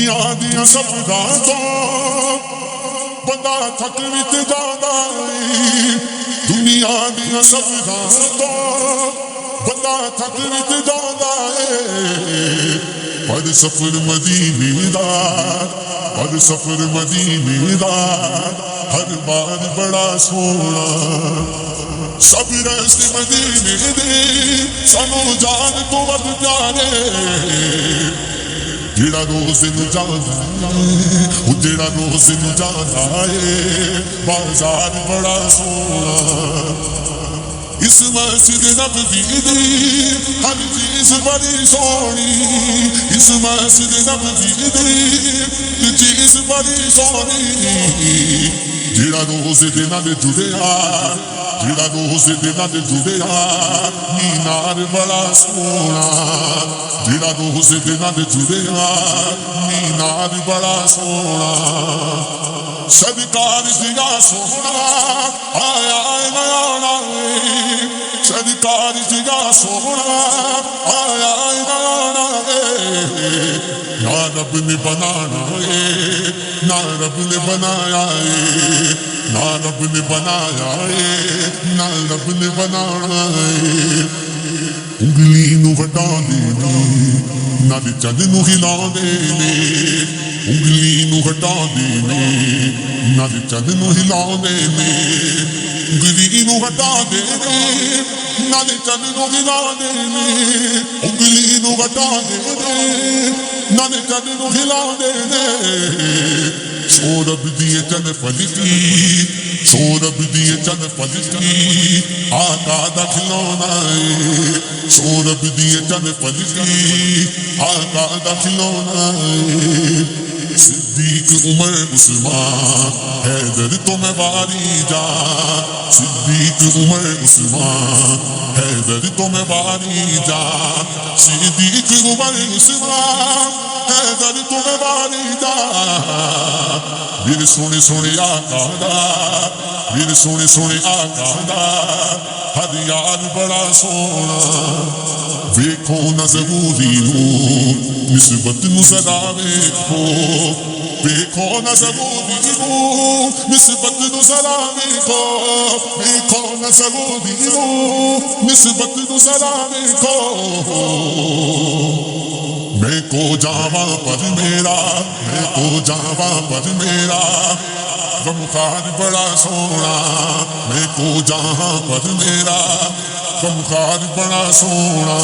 دنیا دیا سب راتوں بندہ تھک وچ جاندا ہے، دنیا دیا سب راتوں بندہ تھک وچ جاندا ہے، پر سفر مدینے دا، پر سفر مدینے دا ہر بار بڑا سونا، سب رست مدینے دے سانو جان تو ود پیارے، جڑا روز نو جانا ہے، وہ جڑا روز نو جانا ہے، بازار بڑا سونا، اس مسجد نبوی دی ہر چیز بڑی سونی، اس مسجد نبوی دی ہر چیز بڑی سونی، جڑا روز دے نال جڑیا، جڑا روز دے نال جڑیا مینار بڑا سونا، جڑا روز دے نال جڑیا مینار بڑا سونا، صدقار دیا سونا آیا نیا ہے، صدقار دیا سونا آیا نیا ہے، نہ رب نے بنانا ہے، نہ رب نے بنایا ہے، نہ رب نے بنایا ہے، نہ رب نے بنانا ہے، انگلی نو ہٹا دینے نہ چند نو ہلا دینے، انگلی نو ہٹا دینے نہ چند نو ہلا دینے، انگلی نو ہٹا دینے نہ چند نو ہلا دینے، انگلی نو ہٹا دینے نہ چند نو ہلا دینے، سورب دیے چند پلٹی، سورب دیے چند پلٹی آقا دا کھلونا ہے، سورب دیے چند پلٹی آقا دا کھلونا ہے، صدیق عمر عثمان حیدر تو میں باری جا، صدیق عمر عثمان حیدر تو میں باری جا، صدیق عمر عثمان حیدر تو میں باری جا، میرے سونے سونے آقا دا، میرے سونے سونے آقا دا ہر یار بڑا سونا، ویکھو نہ ضروری نو نسبت نو ذرا ویکھو، ویکھو نہ ضروری نو نسبت نو ذرا ویکھو، ویکھو نہ ضروری نو نسبت نو ذرا ویکھو، میں کو جاواں پر میرا، میں کو جاواں پر میرا غمخوار بڑا سونا، میں کو جہاں پر میرا غمخوار بڑا سونا،